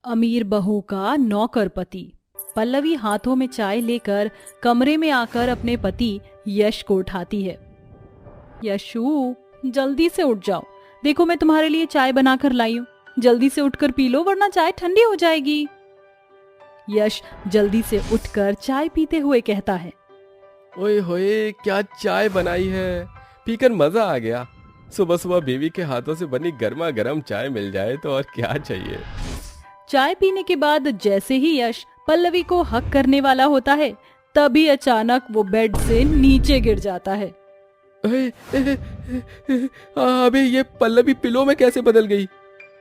अमीर बहू का नौकर पति। पल्लवी हाथों में चाय लेकर कमरे में आकर अपने पति यश को उठाती है। यशु, जल्दी से उठ जाओ, देखो मैं तुम्हारे लिए चाय बनाकर लाई हूँ। जल्दी से उठकर पी लो वरना चाय ठंडी हो जाएगी। यश जल्दी से उठकर चाय पीते हुए कहता है। ओए होए, क्या चाय बनाई है, पीकर मजा आ गया। सुबह सुबह बीवी के हाथों से बनी गर्मा गर्म चाय मिल जाए तो और क्या चाहिए। चाय पीने के बाद जैसे ही यश पल्लवी को हक करने वाला होता है, तभी अचानक वो बेड से नीचे गिर जाता है। अबे ये पल्लवी पिलो में कैसे बदल गई?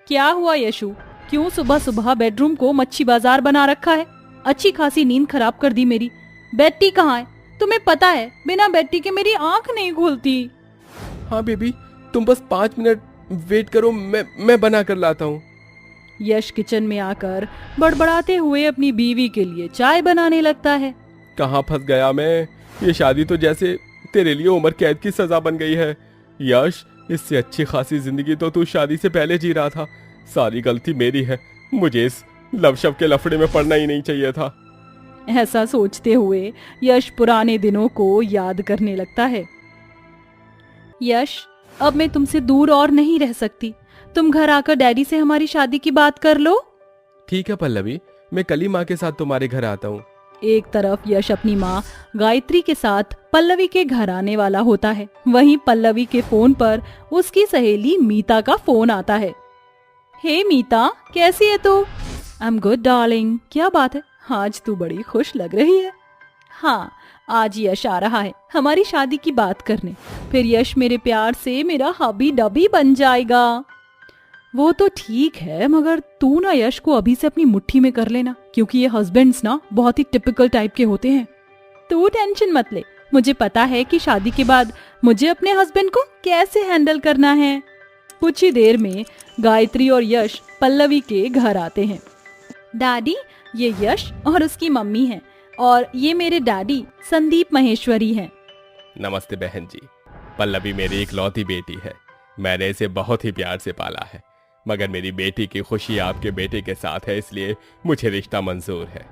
क्या हुआ यशु, क्यों सुबह सुबह बेडरूम को मच्छी बाजार बना रखा है? अच्छी खासी नींद खराब कर दी मेरी। बेटी कहाँ है? तुम्हें पता है बिना बेटी के मेरी आंख नहीं खुलती। हाँ बेबी, तुम बस 5 मिनट वेट करो, मैं बना कर लाता हूँ। यश किचन में आकर बड़बड़ाते हुए अपनी बीवी के लिए चाय बनाने लगता है। कहाँ फंस गया मैं? ये शादी तो जैसे तेरे लिए उम्र कैद की सजा बन गई है। यश, इससे अच्छी खासी जिंदगी तो तू शादी से पहले जी रहा था। सारी गलती मेरी है, मुझे इस लवशव के लफड़े में पड़ना ही नहीं चाहिए था। ऐसा सोचते हुए यश पुराने दिनों को याद करने लगता है। यश, अब मैं तुमसे दूर और नहीं रह सकती। तुम घर आकर डैडी से हमारी शादी की बात कर लो। ठीक है पल्लवी, मैं कल ही माँ के साथ तुम्हारे घर आता हूँ। एक तरफ यश अपनी माँ गायत्री के साथ पल्लवी के घर आने वाला होता है, वहीं पल्लवी के फोन पर उसकी सहेली मीता का फोन आता है। हे मीता, कैसी है तू? I am good darling. क्या बात है, आज तू बड़ी खुश लग रही है। हाँ, आज यश आ रहा है हमारी शादी की बात करने। फिर यश मेरे प्यार से मेरा हबी डबी बन जाएगा। वो तो ठीक है, मगर तू ना यश को अभी से अपनी मुट्ठी में कर लेना, क्योंकि ये हस्बैंड्स ना बहुत ही टिपिकल टाइप के होते हैं। तू टेंशन मत ले, मुझे पता है कि शादी के बाद मुझे अपने हस्बैंड को कैसे हैंडल करना है। कुछ ही देर में गायत्री और यश पल्लवी के घर आते हैं। डैडी, ये यश और उसकी मम्मी हैं, और ये मेरे डैडी संदीप महेश्वरी हैं। नमस्ते बहन जी। पल्लवी मेरी इकलौती बेटी है। मैंने इसे बहुत ही प्यार से पाला है, मगर मेरी बेटी की खुशी आपके बेटे के साथ है, इसलिए मुझे रिश्ता मंजूर है।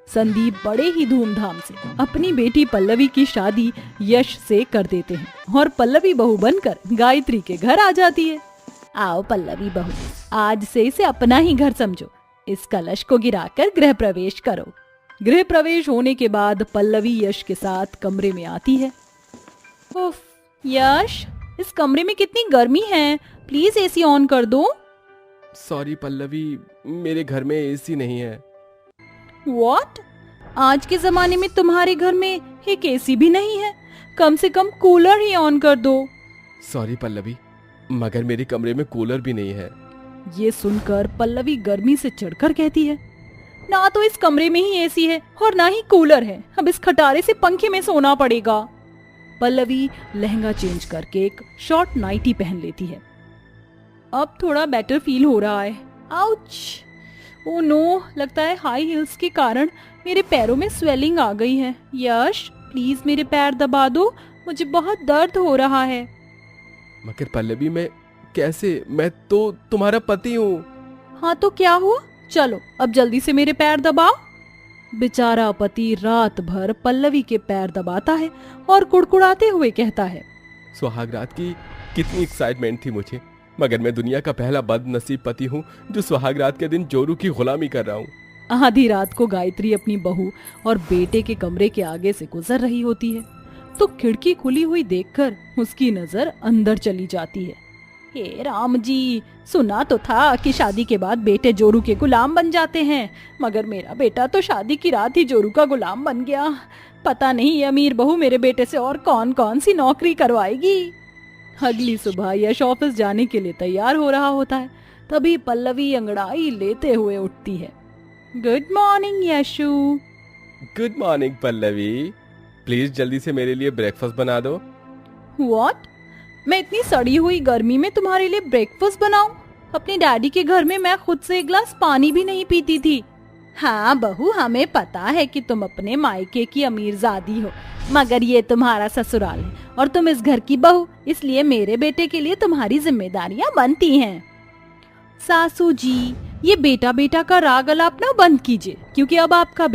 संदीप बड़े ही धूमधाम से अपनी बेटी पल्लवी की शादी यश से कर देते हैं और पल्लवी बहू बनकर गायत्री के घर आ जाती है। आओ पल्लवी बहू, आज से इसे अपना ही घर समझो। इस कलश को गिराकर गृह प्रवेश करो। गृह प्रवेश होने के बाद पल्लवी यश के साथ कमरे में आती है। उफ, यश, इस कमरे में कितनी गर्मी है, प्लीज एसी ऑन कर दो। सॉरी पल्लवी, मेरे घर में एसी नहीं है। व्हाट? आज के जमाने में तुम्हारे घर में एक एसी भी नहीं है? कम से कम कूलर ही ऑन कर दो। सॉरी पल्लवी, मगर मेरे कमरे में कूलर भी नहीं है। ये सुनकर पल्लवी गर्मी से चढ़कर कहती है, ना तो इस कमरे में ही एसी है और ना ही कूलर है। अब इस खटारे से पंखे में सोना पड़ेगा। पल्लवी लहंगा चेंज करके एक शॉर्ट नाइटी पहन लेती है। अब थोड़ा बेटर फील हो रहा है। आउच! ओह नो, लगता है हाई हील्स के कारण मेरे पैरों में स्वेलिंग आ गई है। यश, प्लीज मेरे पैर दबा दो, मुझे बहुत दर्द हो रहा है। मगर पल्लवी, मैं कैसे? मैं तो तुम्हारा पति हूँ। हाँ तो क्या हुआ? चलो अब जल्दी से मेरे पैर दबाओ। बेचारा पति रात भर पल्लवी के पैर दबाता है और कुड़कुड़ाते हुए कहता है, सुहागरात की कितनी एक्साइटमेंट थी मुझे, मगर मैं दुनिया का पहला बदनसीब पति हूँ जो सुहागरात के दिन जोरू की गुलामी कर रहा हूँ। आधी रात को गायत्री अपनी बहू और बेटे के कमरे के आगे से गुजर रही होती है, तो खिड़की खुली हुई देखकर उसकी नजर अंदर चली जाती है। हे राम जी, सुना तो था कि शादी के बाद बेटे जोरू के गुलाम बन जाते हैं, मगर मेरा बेटा तो शादी की रात ही जोरू का गुलाम बन गया। पता नहीं ये अमीर बहू मेरे बेटे से और कौन कौन सी नौकरी करवाएगी। अगली सुबह यश ऑफिस जाने के लिए तैयार हो रहा होता है, तभी पल्लवी अंगड़ाई लेते हुए उठती है। Good morning Yashu. Good morning Pallavi, please जल्दी से मेरे लिए ब्रेकफास्ट बना दो। व्हाट? मैं इतनी सड़ी हुई गर्मी में तुम्हारे लिए ब्रेकफास्ट बनाऊं? अपने डैडी के घर में मैं खुद से एक गिलास पानी भी नहीं पीती थी। हाँ बहू, हमें पता है कि तुम अपने मायके की अमीरजादी हो, मगर ये तुम्हारा ससुराल है और तुम इस घर की बहू, इसलिए मेरे बेटे के लिए तुम्हारी जिम्मेदारियां बनती हैं। सासू जी, ये बेटा बेटा का राग अलापना बंद कीजिए, क्योंकि अब आपका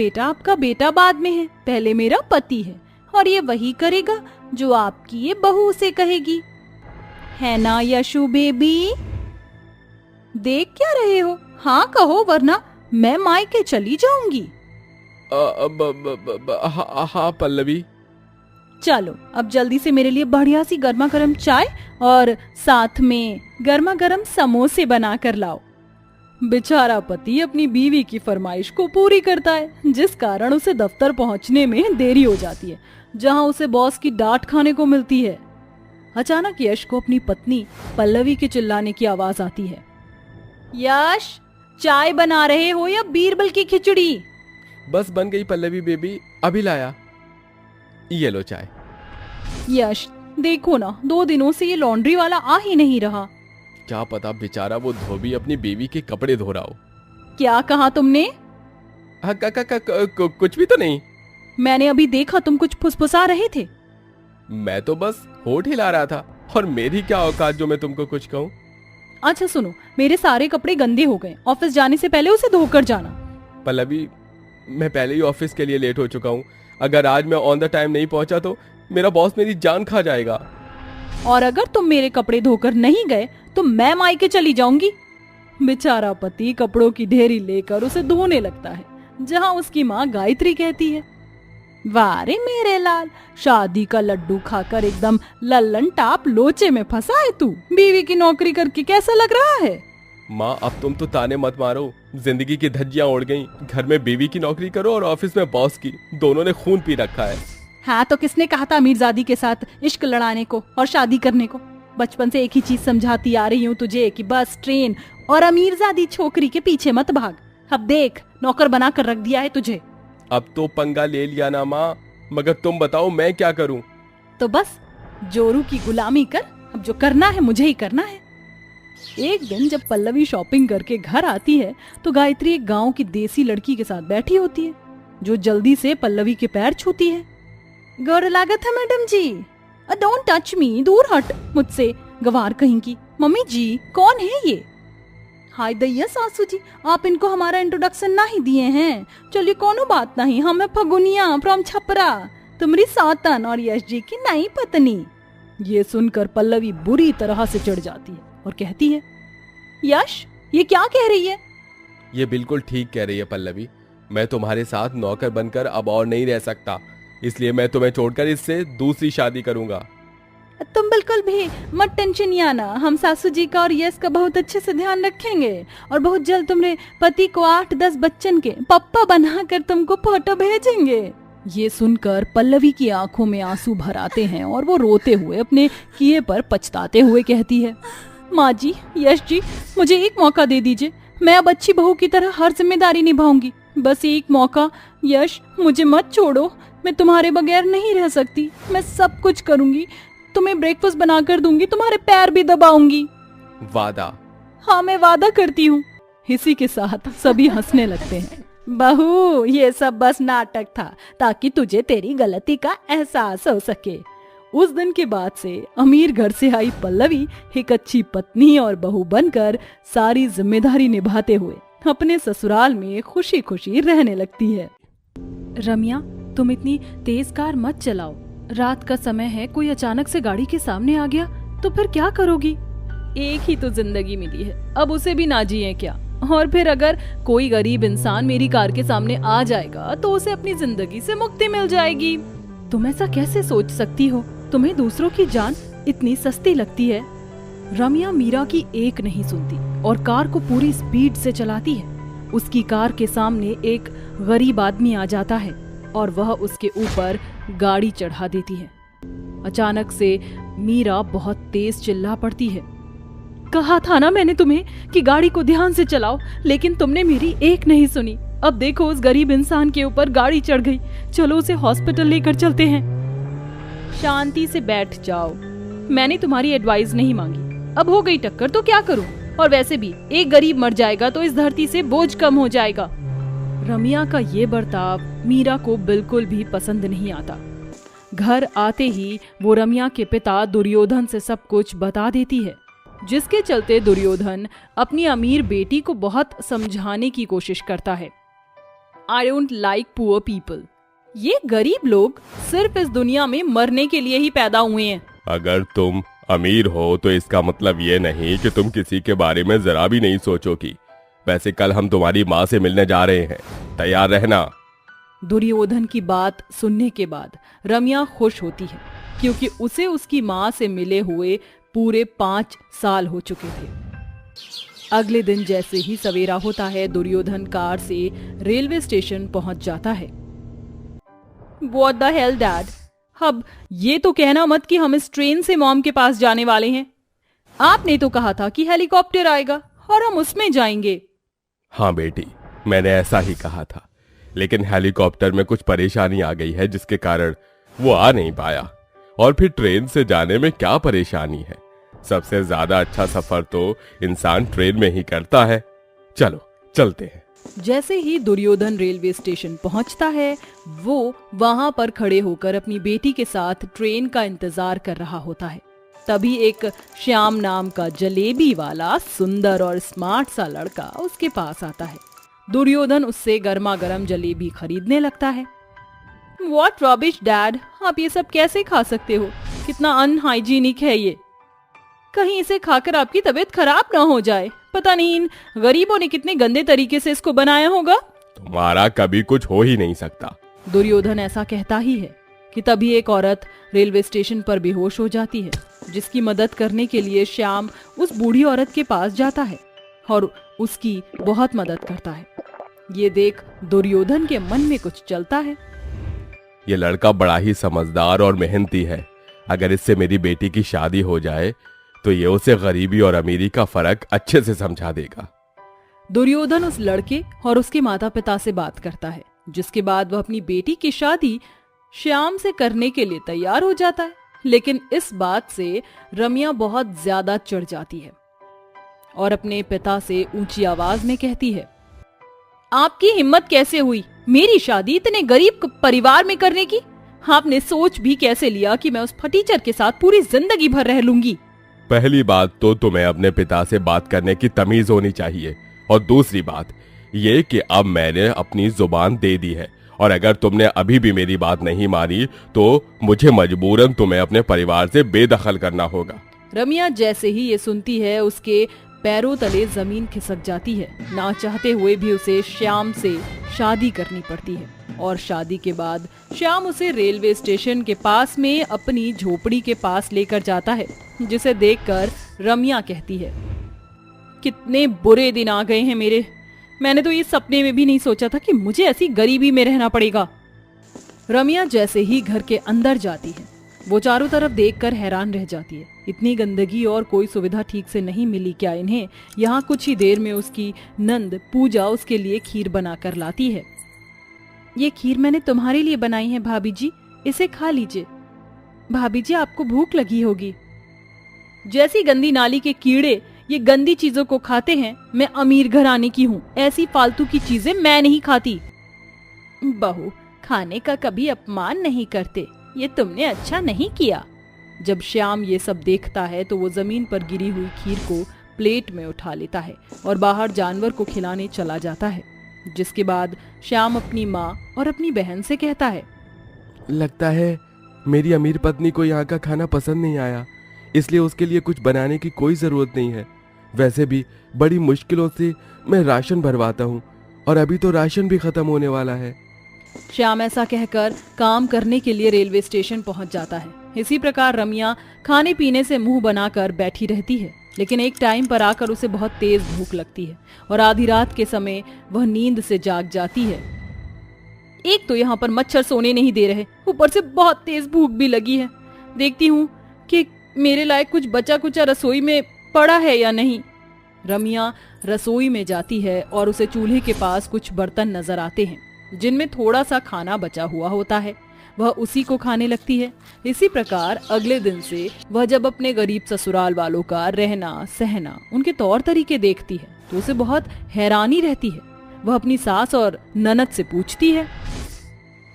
बेटा बाद में है, पहले मेरा पति है और ये वही करेगा जो आपकी ये बहू उसे कहेगी, है ना यशु बेबी? देख क्या रहे हो? हाँ कहो, वरना मैं मायके चली जाऊंगी। हाँ पल्लवी। चलो अब जल्दी से मेरे लिए बढ़िया सी गर्मा गर्म चाय और साथ में गर्मा गर्म समोसे बना कर लाओ। बेचारा पति अपनी बीवी की फरमाइश को पूरी करता है, जिस कारण उसे दफ्तर पहुंचने में देरी हो जाती है, जहां उसे बॉस की डांट खाने को मिलती है। अचानक यश को अपनी पत्नी पल्लवी के चिल्लाने की आवाज आती है। यश, चाय बना रहे हो या बीरबल की खिचड़ी? बस बन गई पल्लवी बेबी, अभी लाया। ये लो चाय। यश देखो ना, 2 दिनों से ये लॉन्ड्री वाला आ ही नहीं रहा। क्या पता बेचारा वो धोबी अपनी बीवी के कपड़े धो रहा हो। क्या कहा तुमने? कुछ भी तो नहीं। मैंने अभी देखा तुम कुछ फुसफुसा रहे थे। मैं तो बस होठ हिला रहा था, और मेरी क्या औकात जो मैं तुमको कुछ कहूँ। अच्छा सुनो, मेरे सारे कपड़े गंदे हो गए, ऑफिस जाने से पहले उसे धोकर जाना। पल्लवी, मैं पहले ही ऑफिस के लिए लेट हो चुका हूँ। अगर आज मैं ऑन द टाइम नहीं पहुंचा तो मेरा बॉस मेरी जान खा जाएगा। और अगर तुम मेरे कपड़े धोकर नहीं गए तो मैं मायके चली जाऊंगी। बेचारा पति कपड़ों की ढेरी लेकर उसे धोने लगता है, जहां उसकी माँ गायत्री कहती है, वाह रे मेरे लाल, शादी का लड्डू खाकर एकदम लल्लन टाप लोचे में फंसा है तू। बीवी की नौकरी करके कैसा लग रहा है? माँ, अब तुम तो ताने मत मारो। जिंदगी की धज्जियां उड़ गईं। घर में बीवी की नौकरी करो और ऑफिस में बॉस की। दोनों ने खून पी रखा है। हाँ तो किसने कहा था मीरजादी के साथ इश्क लड़ाने को और शादी करने को? बचपन से एक ही चीज समझाती आ रही हूँ तुझे कि बस ट्रेन और अमीरजादी छोकरी के पीछे मत भाग। अब देख, नौकर बना कर रख दिया है तुझे। अब तो पंगा ले लिया ना माँ, मगर तुम बताओ मैं क्या करूँ? तो बस जोरू की गुलामी कर, अब जो करना है मुझे ही करना है। एक दिन जब पल्लवी शॉपिंग करके घर आती है तो गायत्री एक गांव की देसी लड़की के साथ बैठी होती है, जो जल्दी से पल्लवी के पैर छूती है। गौर लागत है madam ji. Don't touch me, दूर हट मुझसे, गवार कहीं की। मम्मी जी, कौन है ये? हाय दैया सासू जी, आप इनको हमारा इंट्रोडक्शन ना ही दिए हैं। चलिए कोनो बात नहीं, हम है फगुनिया फ्रॉम छपरा, तुम्हारी सातन और यश जी की नई पत्नी। ये सुनकर पल्लवी बुरी तरह से चिढ़ जाती है और कहती है, यश ये क्या कह रही है? ये बिल्कुल ठीक कह रही है पल्लवी। मैं तुम्हारे साथ नौकर बनकर अब और नहीं रह सकता, इसलिए मैं तुम्हें छोड़कर इससे दूसरी शादी करूंगा। तुम बिल्कुल भी मत टेंशन आना, हम सासू जी का और यश का बहुत अच्छे से ध्यान रखेंगे और बहुत जल्द तुम्हारे पति को 8-10 बच्चन के पप्पा बनाकर तुमको फोटो भेजेंगे। ये सुनकर पल्लवी की आंखों में आंसू भर आते हैं और वो रोते हुए अपने किए पर पछताते हुए कहती है, माँ जी, यश जी, मुझे एक मौका दे दीजिए। मैं अब अच्छी बहू की तरह हर जिम्मेदारी निभाऊंगी। बस एक मौका। यश, मुझे मत छोड़ो, मैं तुम्हारे बगैर नहीं रह सकती। मैं सब कुछ करूंगी, तुम्हें ब्रेकफास्ट बनाकर दूंगी, तुम्हारे पैर भी दबाऊंगी। वादा? हाँ मैं वादा करती हूँ। इसी के साथ सभी हंसने लगते हैं। बहू, ये सब बस नाटक था ताकि तुझे तेरी गलती का एहसास हो सके। उस दिन के बाद से अमीर घर से आई पल्लवी एक अच्छी पत्नी और बहू बनकर सारी जिम्मेदारी निभाते हुए अपने ससुराल में खुशी खुशी रहने लगती है। रम्या, तुम इतनी तेज कार मत चलाओ, रात का समय है, कोई अचानक से गाड़ी के सामने आ गया तो फिर क्या करोगी? एक ही तो जिंदगी मिली है, अब उसे भी ना जिए क्या? और फिर अगर कोई गरीब इंसान मेरी कार के सामने आ जाएगा तो उसे अपनी जिंदगी से मुक्ति मिल जाएगी। तुम ऐसा कैसे सोच सकती हो? तुम्हें दूसरों की जान इतनी सस्ती लगती है? रम्या मीरा की एक नहीं सुनती और कार को पूरी स्पीड से चलाती है। उसकी कार के सामने एक गरीब आदमी आ जाता है और वह उसके ऊपर गाड़ी चढ़ा देती है। अचानक से मीरा बहुत तेज चिल्ला पड़ती है, कहा था ना मैंने तुम्हें कि गाड़ी को ध्यान से चलाओ, लेकिन तुमने मेरी एक नहीं सुनी। अब देखो उस गरीब इंसान के ऊपर गाड़ी चढ़ गई, चलो उसे हॉस्पिटल लेकर चलते हैं। शांति से बैठ जाओ, मैंने तुम्हारी एडवाइस नहीं मांगी। अब हो गई टक्कर तो क्या करूं? और वैसे भी एक गरीब मर जाएगा तो इस धरती से बोझ कम हो जाएगा। रम्या का ये बर्ताव मीरा को बिल्कुल भी पसंद नहीं आता। घर आते ही वो रम्या के पिता दुर्योधन से सब कुछ बता देती है। जिसके चलते दुर्योधन अपनी अमीर बेटी को बहुत समझाने की कोशिश करता है। I don't like poor people. ये गरीब लोग सिर्फ इस दुनिया में मरने के लिए ही पैदा हुए हैं। अगर तुम अमीर हो तो इसका मतलब ये नहीं कि तुम किसी के बारे में जरा भी नहीं सोचोगी। वैसे कल हम तुम्हारी माँ से मिलने जा रहे हैं, तैयार रहना। दुर्योधन की बात सुनने के बाद रम्या खुश होती है, क्योंकि उसे उसकी माँ से मिले हुए पूरे 5 साल हो चुके थे। अगले दिन जैसे ही सवेरा होता है, दुर्योधन कार से रेलवे स्टेशन पहुंच जाता है। What the hell, Dad? अब ये तो कहना मत कि हम इस ट्रेन से मॉम के पास जाने वाले हैं। आपने तो कहा था कि हेलीकॉप्टर आएगा और हम उसमें जाएंगे। हाँ बेटी, मैंने ऐसा ही कहा था, लेकिन हेलीकॉप्टर में कुछ परेशानी आ गई है जिसके कारण वो आ नहीं पाया। और फिर ट्रेन से जाने में क्या परेशानी है? सबसे ज्यादा अच्छा सफर तो इंसान ट्रेन में ही करता है। चलो चलते हैं। जैसे ही दुर्योधन रेलवे स्टेशन पहुंचता है, वो वहां पर खड़े होकर अपनी बेटी के साथ ट्रेन का इंतजार कर रहा होता है। तभी एक श्याम नाम का जलेबी वाला सुंदर और स्मार्ट सा लड़का उसके पास आता है। दुर्योधन उससे गर्मा गर्म जलेबी खरीदने लगता है। What rubbish, Dad? आप ये सब कैसे खा सकते हो? कितना अनहाइजीनिक है ये। कहीं इसे खाकर आपकी तबीयत खराब ना हो जाए। पता नहीं इन गरीबों ने कितने गंदे तरीके से इसको बनाया होगा। तुम्हारा कभी कुछ हो ही नहीं सकता। दुर्योधन ऐसा कहता ही है कि तभी एक औरत रेलवे स्टेशन पर बेहोश हो जाती है, जिसकी मदद करने के लिए श्याम उस बूढ़ी औरत के पास जाता है और उसकी बहुत मदद करता है। ये देख दुर्योधन के मन में कुछ चलता है। ये लड़का बड़ा ही समझदार और मेहनती है। अगर इससे मेरी बेटी की शादी हो जाए तो ये उसे गरीबी और अमीरी का फर्क अच्छे से समझा देगा। दुर्योधन उस लड़के और उसके माता पिता से बात करता है, जिसके बाद वह अपनी बेटी की शादी श्याम से करने के लिए तैयार हो जाता है। लेकिन इस बात से रम्या बहुत ज्यादा चिढ़ जाती है और अपने पिता से ऊंची आवाज में कहती है, आपकी हिम्मत कैसे हुई मेरी शादी इतने गरीब परिवार में करने की? आपने सोच भी कैसे लिया कि मैं उस फटीचर के साथ पूरी जिंदगी भर रह लूंगी? पहली बात तो तुम्हें अपने पिता से बात करने की तमीज होनी चाहिए, और दूसरी बात ये कि अब मैंने अपनी जुबान दे दी है, और अगर तुमने अभी भी मेरी बात नहीं मानी तो मुझे मजबूरन तुम्हें अपने परिवार से बेदखल करना होगा। रम्या जैसे ही ये सुनती है, उसके पैरों तले जमीन खिसक जाती है। ना चाहते हुए भी उसे श्याम से शादी करनी पड़ती है, और शादी के बाद श्याम उसे रेलवे स्टेशन के पास में अपनी झोपड़ी के पास लेकर जाता है, जिसे देखकर रम्या कहती है, कितने बुरे दिन आ गए हैं मेरे। मैंने तो ये सपने में भी नहीं सोचा था कि मुझे ऐसी गरीबी में रहना पड़ेगा। रम्या जैसे ही घर के अंदर जाती है, वो चारों तरफ देखकर हैरान रह जाती है। इतनी गंदगी और कोई सुविधा ठीक से नहीं मिली क्या इन्हें? यहाँ कुछ ही देर में उसकी नंद पूजा उसके लिए खीर बनाकर लाती है। ये खीर मैंने तुम्हारे लिए बनाई है भाभी जी, इसे खा लीजिए। भाभी जी आपको भूख लगी होगी। जैसी गंदी नाली के कीड़े ये गंदी चीजों को खाते हैं, मैं अमीर घराने की हूँ, ऐसी फालतू की चीजें मैं नहीं खाती। बहू खाने का कभी अपमान नहीं करते, ये तुमने अच्छा नहीं किया। जब श्याम ये सब देखता है तो वो जमीन पर गिरी हुई खीर को प्लेट में उठा लेता है और बाहर जानवर को खिलाने चला जाता है। जिसके बाद श्याम अपनी माँ और अपनी बहन से कहता है, लगता है मेरी अमीर पत्नी को यहाँ का खाना पसंद नहीं आया, इसलिए उसके लिए कुछ बनाने की कोई जरूरत नहीं है। वैसे भी बड़ी मुश्किलों से मैं राशन भरवाता हूँ, और अभी तो राशन भी खत्म होने वाला है। श्याम ऐसा कहकर काम करने के लिए रेलवे स्टेशन पहुंच जाता है। इसी प्रकार रम्या खाने पीने से मुंह बनाकर बैठी रहती है, लेकिन एक टाइम पर आकर उसे बहुत तेज भूख लगती है और आधी रात के समय वह नींद से जाग जाती है। एक तो यहाँ पर मच्छर सोने नहीं दे रहे, ऊपर से बहुत तेज भूख भी लगी है। देखती हूँ कि मेरे लायक कुछ बचा कुचा रसोई में पड़ा है या नहीं। रम्या रसोई में जाती है और उसे चूल्हे के पास कुछ बर्तन नजर आते हैं, जिनमें थोड़ा सा खाना बचा हुआ होता है। वह उसी को खाने लगती है। इसी प्रकार अगले दिन से वह जब अपने गरीब ससुराल वालों का रहना सहना, उनके तौर तरीके देखती है तो उसे बहुत हैरानी रहती है। वह अपनी सास और ननद से पूछती है,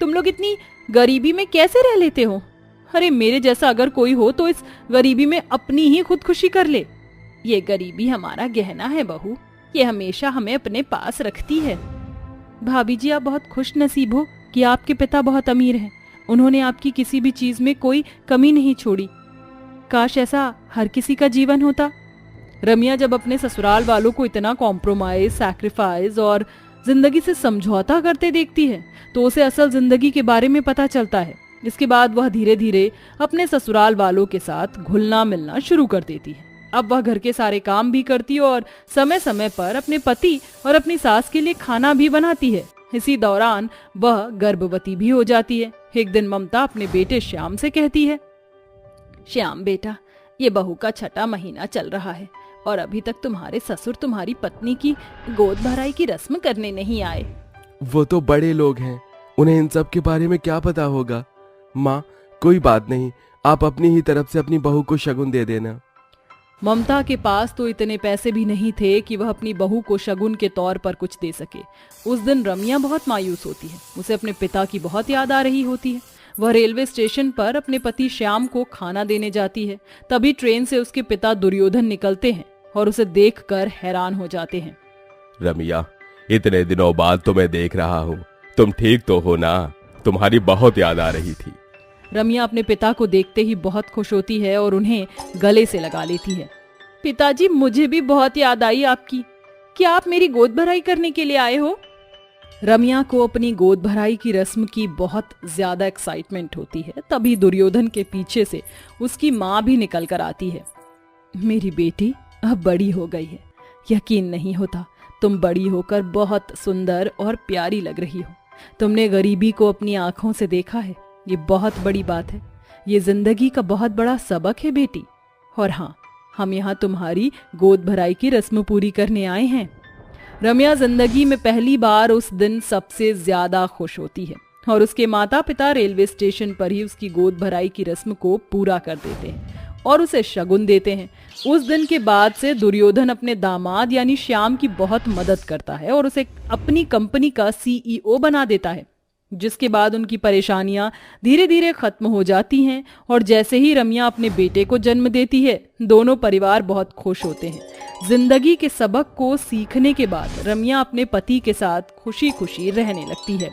तुम लोग इतनी गरीबी में कैसे रह लेते हो? अरे मेरे जैसा अगर कोई हो तो इस गरीबी में अपनी ही खुदकुशी कर ले। ये गरीबी हमारा गहना है बहू, ये हमेशा हमें अपने पास रखती है। भाभी जी, आप बहुत खुश नसीब हो कि आपके पिता बहुत अमीर हैं। उन्होंने आपकी किसी भी चीज में कोई कमी नहीं छोड़ी। काश ऐसा हर किसी का जीवन होता। रम्या जब अपने ससुराल वालों को इतना कॉम्प्रोमाइज, सैक्रिफाइस और जिंदगी से समझौता करते देखती है तो उसे असल जिंदगी के बारे में पता चलता है। इसके बाद वह धीरे धीरे अपने ससुराल वालों के साथ घुलना मिलना शुरू कर देती है। अब वह घर के सारे काम भी करती है और समय समय पर अपने पति और अपनी सास के लिए खाना भी बनाती है। इसी दौरान वह गर्भवती भी हो जाती है। एक दिन ममता अपने बेटे श्याम से कहती है, श्याम बेटा, ये बहू का 6वां महीना चल रहा है और अभी तक तुम्हारे ससुर तुम्हारी पत्नी की गोद भराई की रस्म करने नहीं आए। वो तो बड़े लोग हैं, उन्हें इन सब के बारे में क्या पता होगा। माँ, कोई बात नहीं, आप अपनी ही तरफ से अपनी बहू को शगुन दे देना। ममता के पास तो इतने पैसे भी नहीं थे कि वह अपनी बहू को शगुन के तौर पर कुछ दे सके। उस दिन रम्या बहुत मायूस होती है। उसे अपने पिता की बहुत याद आ रही होती है। वह रेलवे स्टेशन पर अपने पति श्याम को खाना देने जाती है। तभी ट्रेन से उसके पिता दुर्योधन निकलते हैं और उसे देखकर हैरान हो जाते हैं। रम्या, इतने दिनों बाद तो मैं देख रहा हूँ, तुम ठीक तो हो ना? तुम्हारी बहुत याद आ रही थी। रम्या अपने पिता को देखते ही बहुत खुश होती है और उन्हें गले से लगा लेती है। पिताजी, मुझे भी बहुत याद आई आपकी। क्या आप मेरी गोद भराई करने के लिए आए हो? रम्या को अपनी गोद भराई की रस्म की बहुत ज्यादा एक्साइटमेंट होती है। तभी दुर्योधन के पीछे से उसकी माँ भी निकल कर आती है। मेरी बेटी अब बड़ी हो गई है। यकीन नहीं होता, तुम बड़ी होकर बहुत सुंदर और प्यारी लग रही हो। तुमने गरीबी को अपनी आंखों से देखा है, ये बहुत बड़ी बात है। ये जिंदगी का बहुत बड़ा सबक है बेटी। और हाँ, हम यहाँ तुम्हारी गोद भराई की रस्म पूरी करने आए हैं। रम्या जिंदगी में पहली बार उस दिन सबसे ज्यादा खुश होती है और उसके माता पिता रेलवे स्टेशन पर ही उसकी गोद भराई की रस्म को पूरा कर देते हैं और उसे शगुन देते हैं। उस दिन के बाद से दुर्योधन अपने दामाद यानी श्याम की बहुत मदद करता है और उसे अपनी कंपनी का CEO बना देता है, जिसके बाद उनकी परेशानियां धीरे धीरे खत्म हो जाती हैं। और जैसे ही रम्या अपने बेटे को जन्म देती है, दोनों परिवार बहुत खुश होते हैं। जिंदगी के सबक को सीखने के बाद रम्या अपने पति के साथ खुशी खुशी रहने लगती है।